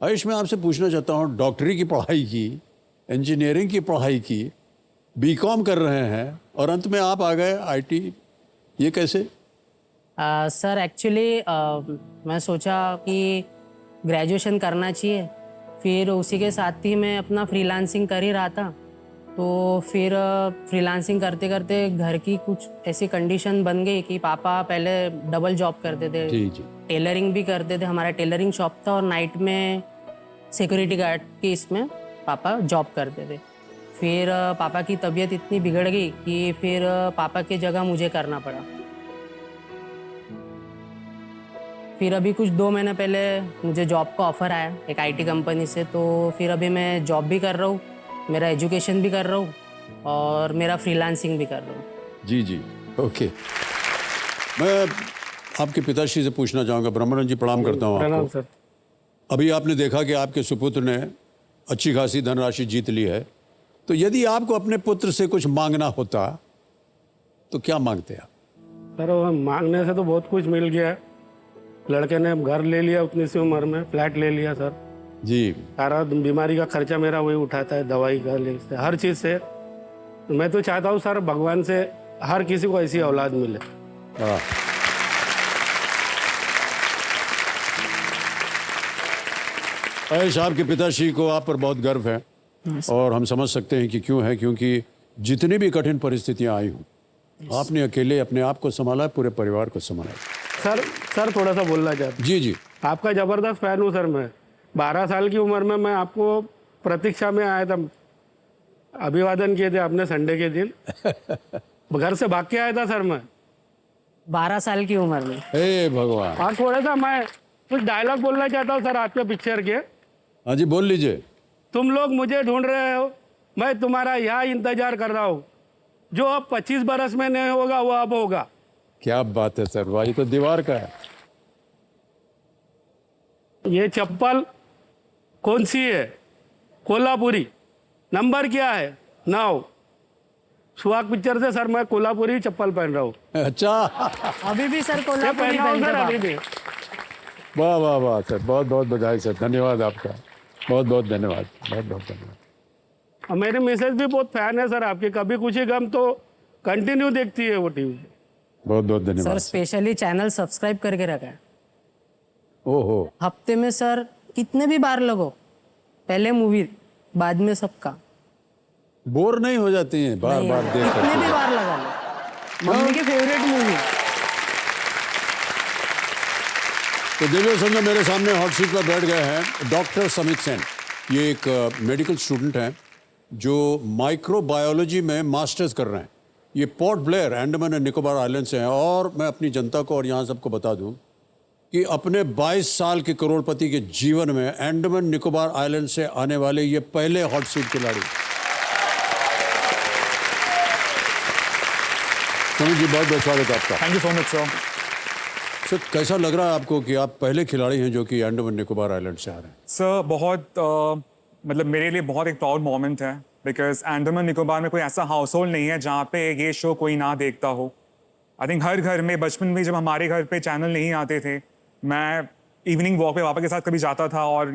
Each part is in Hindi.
आयुष, मैं आपसे पूछना चाहता हूँ, डॉक्टरी की पढ़ाई की, इंजीनियरिंग की पढ़ाई की, बीकॉम कर रहे हैं और अंत में आप आ गए आईटी, ये कैसे? सर एक्चुअली मैं सोचा कि ग्रेजुएशन करना चाहिए, फिर उसी के साथ ही मैं अपना फ्रीलांसिंग कर ही रहा था। तो फिर फ्रीलांसिंग करते करते घर की कुछ ऐसी कंडीशन बन गई कि पापा पहले डबल जॉब करते थे, जी जी। टेलरिंग भी करते थे, हमारा टेलरिंग शॉप था, और नाइट में सिक्योरिटी गार्ड की इसमें पापा जॉब करते थे। फिर पापा की तबीयत इतनी बिगड़ गई कि फिर पापा की जगह मुझे करना पड़ा। फिर अभी कुछ 2 महीने पहले मुझे जॉब का ऑफ़र आया एक आईटी कंपनी से, तो फिर अभी मैं जॉब भी कर रहा हूँ, मेरा एजुकेशन भी कर रहा हूँ और मेरा फ्रीलांसिंग भी कर रहा हूँ। जी जी, ओके। मैं आपके पिताश्री से पूछना चाहूँगा। ब्रह्मानंद जी, प्रणाम करता हूँ प्रणाम आपको। सर। अभी आपने देखा कि आपके सुपुत्र ने अच्छी खासी धनराशि जीत ली है, तो यदि आपको अपने पुत्र से कुछ मांगना होता तो क्या मांगते आप? सर वो मांगने से तो बहुत कुछ मिल गया। लड़के ने घर ले लिया, उतनी सी उम्र में फ्लैट ले लिया सर। जी। सारा बीमारी का खर्चा मेरा वही उठाता है, दवाई का से हर चीज़ से। मैं तो चाहता हूँ सर, भगवान से हर किसी को ऐसी औलाद मिले। हाँ। आयुष, आपके पिताश्री को आप पर बहुत गर्व है और हम समझ सकते हैं कि क्यों है, क्योंकि जितनी भी कठिन परिस्थितियां आई हों, आपने अकेले अपने आप को संभाला, पूरे परिवार को संभाला। सर थोड़ा सा बोलना चाहता हूँ। जी जी। आपका ज़बरदस्त फ़ैन हूँ सर मैं। 12 साल की उम्र में मैं आपको प्रतीक्षा में आया था, अभिवादन किए थे आपने संडे के दिन। घर से भाग के आया था सर मैं 12 साल की उम्र में। हे भगवान। और थोड़ा सा मैं कुछ डायलॉग बोलना चाहता हूँ सर आपके पिक्चर के। हाँ जी, बोल लीजिए। तुम लोग मुझे ढूंढ रहे हो, मैं तुम्हारा यहाँ इंतजार कर रहा हूँ। जो अब 25 बरस में नहीं होगा वो अब होगा। क्या बात है सर, वाह, ये तो दीवार का है। ये चप्पल कौन सी है? कोल्हापुरी। नंबर क्या है? 9। सुहाग पिक्चर से सर मैं कोल्हापुरी चप्पल पहन रहा हूँ। अच्छा, अभी भी सर ये कोल्हापुरी पहना हूँ पहनते सर पापा। अभी भी। वाह वाह वाह सर, बहुत बहुत बधाई सर, धन्यवाद आपका, बहुत बहुत धन्यवाद, बहुत बहुत धन्यवाद। और मेरी मिसेज भी बहुत फैन है सर आपकी, कभी कुछ ही गम तो कंटिन्यू देखती है वो टीवी। बहुत बहुत सर धन्यवाद। स्पेशली चैनल सब्सक्राइब करके रखा है। ओहो। हफ्ते में सर कितने भी बार लगो, पहले मूवी बाद में सबका। बोर नहीं हो जाती हैं बार बार देख कितने भी कर? बार लगा लो, मम्मी की फेवरेट मूवी। तो देखो समझो, मेरे सामने हॉट सीट पर बैठ गए हैं डॉक्टर समित सेन। ये एक मेडिकल स्टूडेंट हैं जो माइक्रोबायोलॉजी में मास्टर्स कर रहे हैं। ये port Blair, Andaman and Nicobar island से हैं। और मैं अपनी जनता को और यहाँ सबको बता दूं कि अपने 22 साल के करोड़पति के जीवन में अंडमान निकोबार आइलैंड से आने वाले ये पहले हॉट सीट खिलाड़ी। समित जी, बहुत बहुत स्वागत है आपका। Thank you so much sir. Sir, कैसा लग रहा है आपको कि आप पहले खिलाड़ी हैं जो कि अंडमान निकोबार आइलैंड से आ रहे हैं? सर बहुत मतलब मेरे लिए बहुत एक प्राउड मोमेंट है, बिकॉज अंडमान निकोबार में कोई ऐसा हाउस होल्ड नहीं है जहाँ पे ये शो कोई ना देखता हो। आई थिंक हर घर में बचपन में जब हमारे घर पे चैनल नहीं आते थे, मैं इवनिंग वॉक पे पापा के साथ कभी जाता था और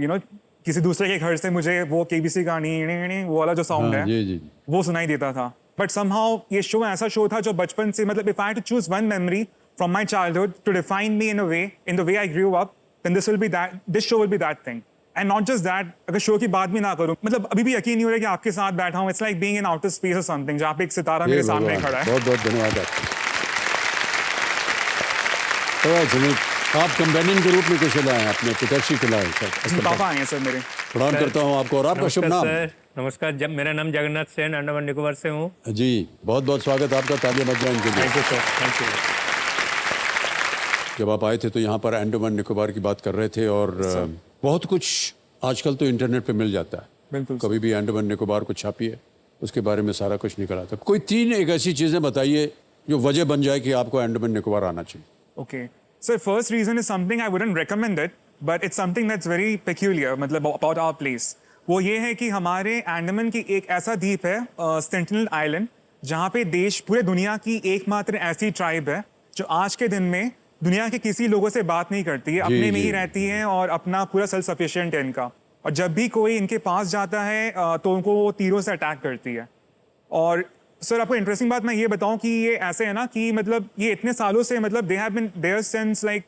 किसी दूसरे के घर से मुझे वो केबीसी का नी वो वाला जो साउंड है जी जी। वो सुनाई देता था। बट समहाउ ये शो ऐसा शो था जो बचपन से, मतलब if I had to choose one memory from my childhood to define me in the way I grew up, then this show will be that thing. And not just that, अगर शो की बात भी ना करूं, मतलब अभी भी यकीन नहीं हो रहा कि आपके साथ बैठा हूं। It's like being in outer space और समथिंग, जहां पे एक सितारा मेरे सामने खड़ा है। बहुत बहुत धन्यवाद आपका। तो सुमित, आप कंपेनियन के रूप में कैसे लाए अपने पिताश्री को लाए? जी, पापा आए हैं सर मेरे। प्रणाम करता हूँ आपको। और आपका शुभ नाम? नमस्कार, जब मेरा नाम जगन्नाथ सेन, अंडमान निकोबार से हूँ। जी, बहुत बहुत स्वागत आपका। तालियां बजाएं इनके लिए। Thank you sir, thank you. जब आप आए थे तो यहाँ पर अंडमान निकोबार की बात कर रहे थे और बहुत कुछ आजकल तो इंटरनेट पे मिल जाता है। बिल्कुल। कभी भी अंडमान निकोबार को छापिए, उसके बारे में सारा कुछ निकल आता है। कोई 3 एक ऐसी चीज़ें बताइए जो वजह बन जाए कि आपको अंडमान निकोबार आना चाहिए। Okay. So first reason is something I wouldn't recommend it, but it's something that's very peculiar, मतलब about our place. वो ये है कि हमारे अंडमान की एक ऐसा द्वीप है, सेंटिनल आइलैंड, जहाँ पे पूरे दुनिया की एकमात्र ऐसी ट्राइब है जो आज के दिन में दुनिया के किसी लोगों से बात नहीं करती है, अपने में ही रहती हैं और अपना पूरा सेल्फ सफिशिएंट है इनका। और जब भी कोई इनके पास जाता है तो उनको वो तीरों से अटैक करती है। और सर आपको इंटरेस्टिंग बात मैं ये बताऊं कि ये ऐसे है ना कि मतलब ये इतने सालों से मतलब they have been there since like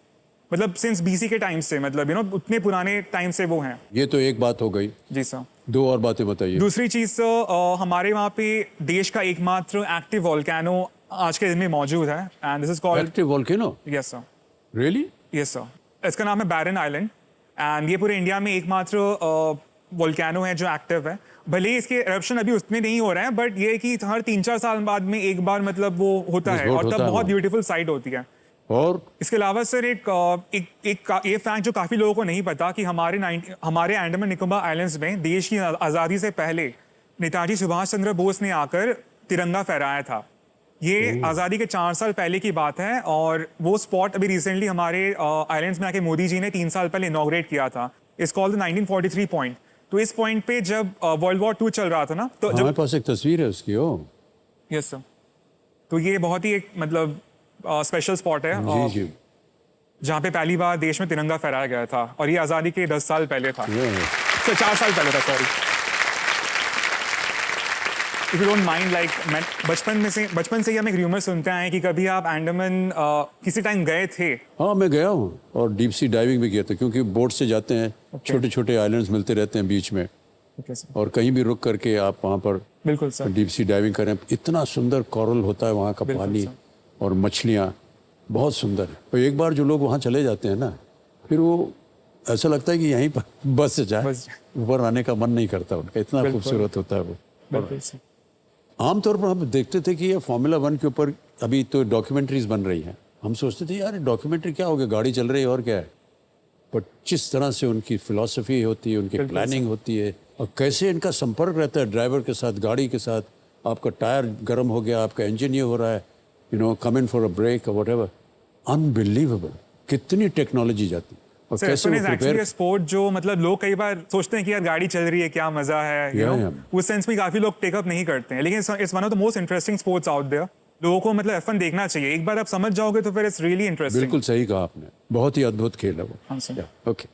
मतलब सिंस बीसी के टाइम से, मतलब यू नो उतने पुराने टाइम से वो हैं। ये तो एक बात हो गई। जी सर। दो और बातें बताइए। दूसरी चीज सर, हमारे वहाँ पे देश का एकमात्र एक्टिव वोल्केनो आज के दिन में मौजूद है and this is called active volcano? Yes sir. Really? Yes sir. इसका नाम है बैरन आइलैंड एंड ये पूरे इंडिया में एकमात्र वोल्केनो है जो एक्टिव है। भले ही इसके eruption अभी उसमें नहीं हो रहे हैं, बट ये है कि हर 3-4 साल बाद में एक बार मतलब वो होता है विस्फोट और होता तब है बहुत वहाँ। ब्यूटीफुल साइट होती है। और इसके अलावा सर एक ये फैक्ट जो काफ़ी लोगों को नहीं पता कि हमारे अंडमान निकोबार आइलैंड्स में देश की आज़ादी से पहले नेताजी सुभाष चंद्र बोस ने आकर तिरंगा फहराया था। ये आज़ादी के 4 साल पहले की बात है और वो स्पॉट अभी रिसेंटली हमारे आइलैंड्स में आके मोदी जी ने 3 साल पहले इनॉग्रेट किया था। It's called the 1943 point. तो इस पॉइंट पे जब वर्ल्ड वॉर 2 चल रहा था ना, तो हमारे जब पास एक तस्वीर है उसकी। ओ यस सर, तो ये बहुत ही एक मतलब स्पेशल स्पॉट है जी जी। जहाँ पे पहली बार देश में तिरंगा फहराया गया था और ये आज़ादी के 10 साल पहले था। तो 4 साल पहले था, sorry. If you don't mind, like मैं बचपन से ही हम एक र्यूमर सुनते हैं कि कभी आप अंडमान किसी टाइम गए थे। हाँ मैं गया हूँ और डीप सी डाइविंग भी किया था, क्योंकि बोट से जाते हैं, छोटे छोटे आइलैंड्स मिलते रहते हैं बीच में, और कहीं भी रुक करके आप वहाँ पर बिल्कुल सर। डीप सी डाइविंग करें। इतना सुंदर कोरल होता है वहाँ का पानी और मछलियाँ, बहुत सुंदर है। और एक बार जो लोग वहाँ चले जाते हैं ना, फिर वो ऐसा लगता है कि यहीं पर बस से जाए, ऊपर आने का मन नहीं करता उनका, इतना खूबसूरत होता है वो। बिल्कुल सर। आमतौर पर हम देखते थे कि ये फार्मूला 1 के ऊपर अभी तो डॉक्यूमेंट्रीज बन रही हैं। हम सोचते थे यार डॉक्यूमेंट्री क्या हो गया, गाड़ी चल रही है और क्या है। बट जिस तरह से उनकी फिलॉसफी होती है, उनकी प्लानिंग होती है, और कैसे इनका संपर्क रहता है ड्राइवर के साथ, गाड़ी के साथ। आपका टायर गर्म हो गया, आपका इंजन ये हो रहा है, you know, come in for a break और व्हाटएवर। अनबिलीवेबल, कितनी टेक्नोलॉजी जाती है और कैसे वो प्रिपेयर। स्पोर्ट जो मतलब लोग कई बार सोचते हैं कि यार गाड़ी चल रही है, क्या मजा है, you know? उस सेंस में काफी लोग टेकअप नहीं करते हैं, लेकिन it's one of the most interesting sports out there. लोगों को मतलब F1 देखना चाहिए, एक बार आप समझ जाओगे तो फिर इट्स रियली इंटरेस्टिंग। बिल्कुल सही कहा आपने, बहुत ही अद्भुत खेल है वो। हाँ सर। ओके।